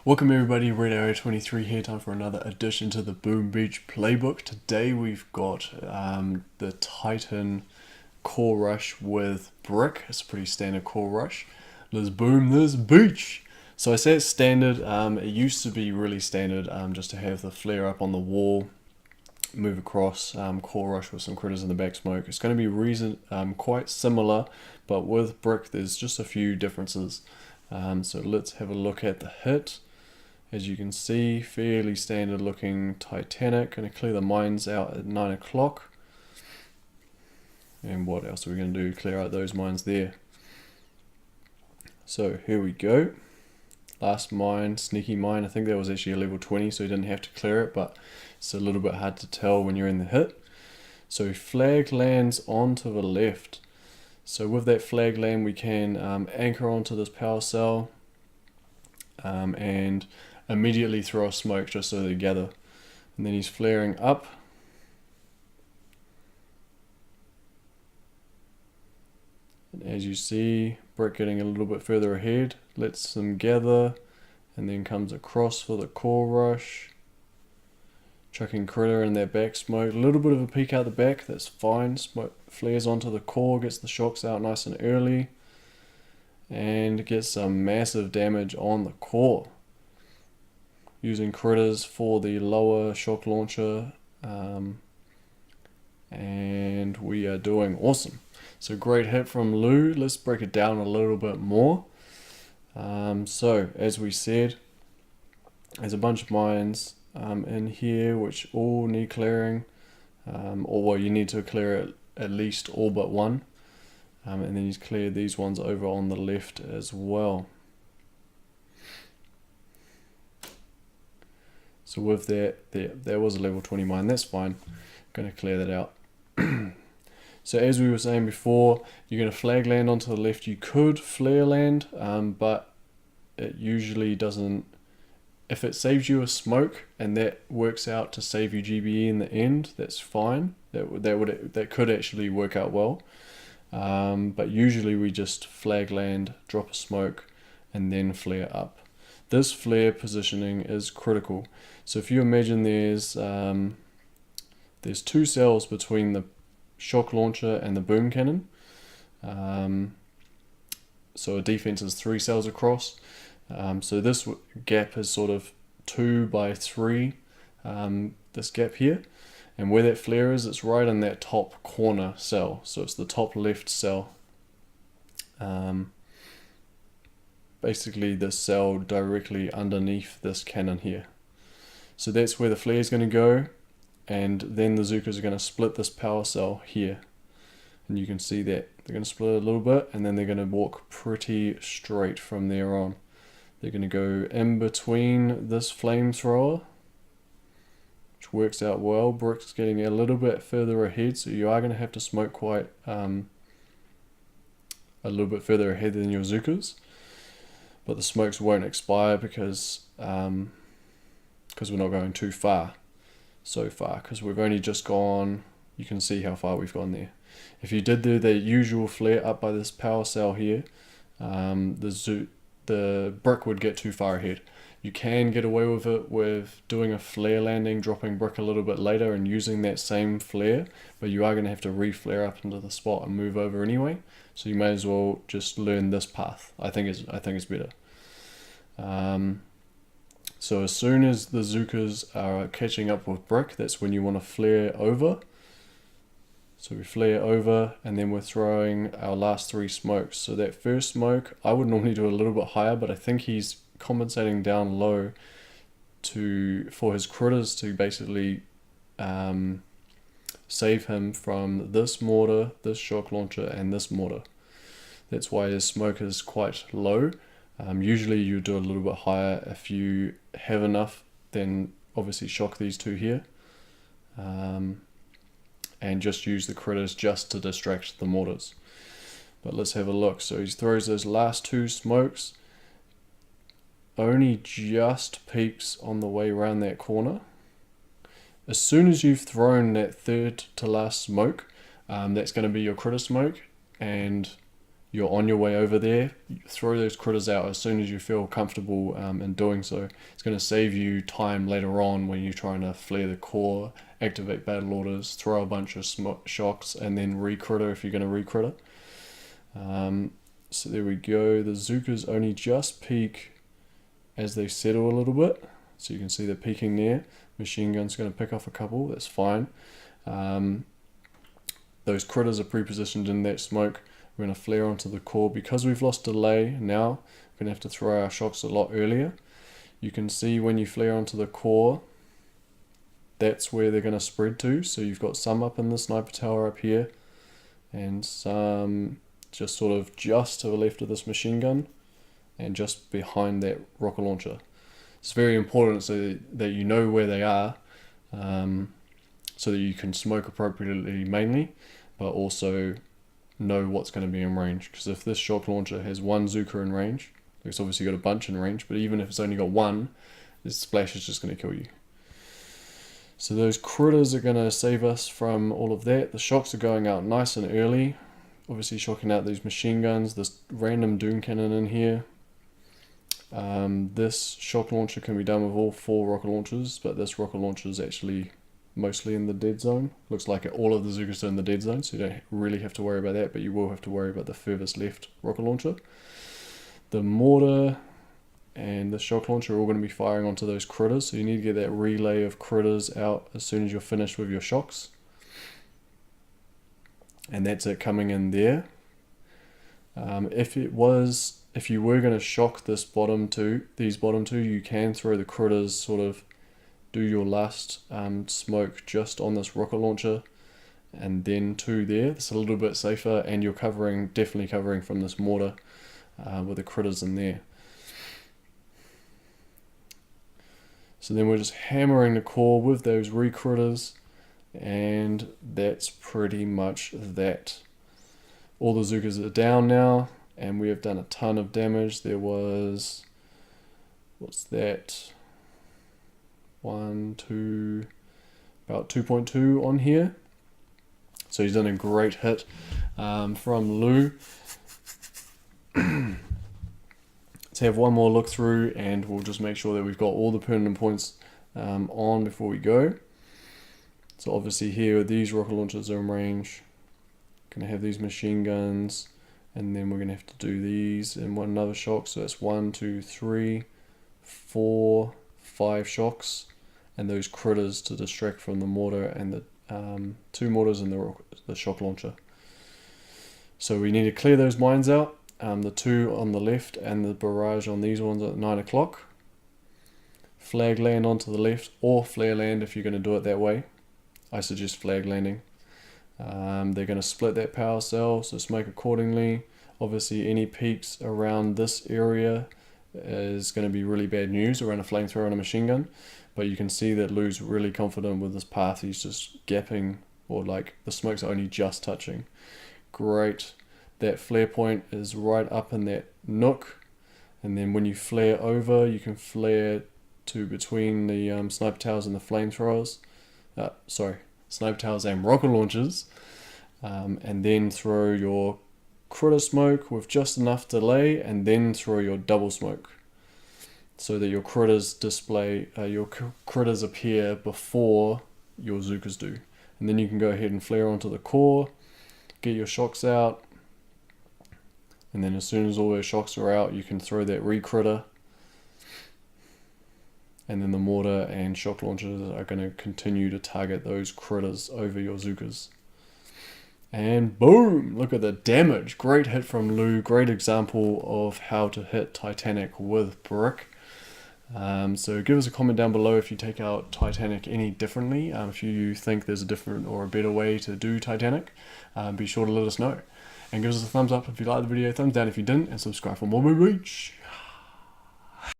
Welcome everybody, Red Arrow 23 here, time for another edition to the Boom Beach Playbook. Today we've got the Titan core rush with brick. It's a pretty standard core rush. Let's boom this beach! So I say it's standard, it used to be really standard just to have the flare up on the wall, move across, core rush with some critters in the back smoke. It's going to be quite similar, but with brick there's just a few differences. So let's have a look at the hit. As you can see, fairly standard looking Titanic. Going to clear the mines out at 9 o'clock. And what else are we going to do? Clear out those mines there. So here we go. Last mine, sneaky mine. I think that was actually a level 20, so you didn't have to clear it, but it's a little bit hard to tell when you're in the hit. So flag lands onto the left. So with that flag land, we can anchor onto this power cell and immediately throw a smoke just so they gather. And then he's flaring up. And as you see, brick getting a little bit further ahead, lets them gather, and then comes across for the core rush. Chucking critter in their back smoke, a little bit of a peek out the back, that's fine. Smoke flares onto the core, gets the shocks out nice and early, and gets some massive damage on the core. Using critters for the lower shock launcher, and we are doing awesome. So great hit from Lou. Let's break it down a little bit more. So as we said, there's a bunch of mines in here which all need clearing, or well, you need to clear it at least all but one, and then he's cleared these ones over on the left as well. So with that, there was a level 20 mine, that's fine. I'm going to clear that out. So as we were saying before, you're going to flag land onto the left. You could flare land, but it usually doesn't. If it saves you a smoke and that works out to save you GBE in the end, that's fine. That could actually work out well. But usually we just flag land, drop a smoke, and then flare up. This flare positioning is critical. So if you imagine there's two cells between the shock launcher and the boom cannon. So a defense is 3 cells across. So this gap is sort of 2 by 3, this gap here. And where that flare is, it's right in that top corner cell. So it's the top left cell. Basically this cell directly underneath this cannon here. So that's where the flare is going to go. And then the Zookas are going to split this power cell here. And you can see that they're going to split it a little bit, and then they're going to walk pretty straight from there on. They're going to go in between this flamethrower, which works out well. Brick's getting a little bit further ahead, so you are going to have to smoke quite a little bit further ahead than your Zookas. But the smokes won't expire because we're not going too far so far, because we've only just gone, you can see how far we've gone there. If you did do the usual flare up by this power cell here, the brick would get too far ahead. You can get away with it with doing a flare landing, dropping brick a little bit later and using that same flare, but you are going to have to re-flare up into the spot and move over anyway. So you may as well just learn this path. I think it's better. So as soon as the Zookas are catching up with brick, that's when you want to flare over. So we flare over, and then we're throwing our last 3 smokes. So that first smoke, I would normally do a little bit higher, but I think he's compensating down low for his critters to basically save him from this mortar, this shock launcher, and this mortar. That's why his smoke is quite low. Usually you do a little bit higher. If you have enough, then obviously shock these 2 here. And just use the critters just to distract the mortars. But let's have a look. So he throws those last 2 smokes. Only just peaks on the way around that corner. As soon as you've thrown that third to last smoke, that's going to be your critter smoke. And you're on your way over there, throw those critters out as soon as you feel comfortable in doing so. It's going to save you time later on when you're trying to flare the core, activate battle orders, throw a bunch of shocks, and then re-critter if you're going to re-critter. So there we go. The Zookas only just peak as they settle a little bit. So you can see they're peaking there. Machine gun's going to pick off a couple, that's fine. Those critters are pre-positioned in that smoke. We're going to flare onto the core. Because we've lost delay now, we're going to have to throw our shocks a lot earlier. You can see when you flare onto the core, that's where they're going to spread to. So you've got some up in the sniper tower up here, and some just sort of just to the left of this machine gun, and just behind that rocket launcher. It's very important so that you know where they are, so that you can smoke appropriately mainly, but also know what's going to be in range. Because if this shock launcher has one Zooka in range, it's obviously got a bunch in range, but even if it's only got one, this splash is just going to kill you. So those critters are going to save us from all of that. The shocks are going out nice and early, obviously shocking out these machine guns, this random doom cannon in here. This shock launcher can be done with all 4 rocket launchers, but this rocket launcher is actually mostly in the dead zone. Looks like all of the Zookas are in the dead zone, so you don't really have to worry about that, but you will have to worry about the furthest left rocket launcher. The mortar and the shock launcher are all going to be firing onto those critters, so you need to get that relay of critters out as soon as you're finished with your shocks. And that's it coming in there. If you were going to shock these bottom two, you can throw the critters, sort of do your last smoke just on this rocket launcher, and then 2 there. It's a little bit safer, and you're definitely covering from this mortar with the critters in there. So then we're just hammering the core with those re-critters, and that's pretty much that. All the Zookas are down now, and we have done a ton of damage. There was, what's that? 1, 2, about 2.2 on here. So he's done a great hit from Lou. Let's have one more look through, and we'll just make sure that we've got all the permanent points on before we go. So obviously here, these rocket launchers are in range. Going to have these machine guns, and then we're going to have to do these in another shock. So that's 1, 2, 3, 4, 5 shocks, and those critters to distract from the mortar and the 2 mortars and the shock launcher. So we need to clear those mines out, the 2 on the left and the barrage on these ones at 9 o'clock. Flag land onto the left, or flare land if you're going to do it that way. I suggest flag landing. They're going to split that power cell, so smoke accordingly. Obviously any peaks around this area is going to be really bad news around a flamethrower and a machine gun, but you can see that Lou's really confident with this path. He's just gapping, or like the smoke's only just touching. Great. That flare point is right up in that nook, and then when you flare over, you can flare to between the sniper towers and the flamethrowers. Sniper towers and rocket launchers, and then throw your critter smoke with just enough delay, and then throw your double smoke, so that your critters critters appear before your Zookas do. And then you can go ahead and flare onto the core, get your shocks out, and then as soon as all those shocks are out, you can throw that re-critter, and then the mortar and shock launchers are going to continue to target those critters over your Zookas. And boom! Look at the damage. Great hit from Lou. Great example of how to hit Titanic with brick. So give us a comment down below if you take out Titanic any differently. If you think there's a different or a better way to do Titanic, be sure to let us know. And give us a thumbs up if you liked the video, thumbs down if you didn't, and subscribe for more Boom Beach.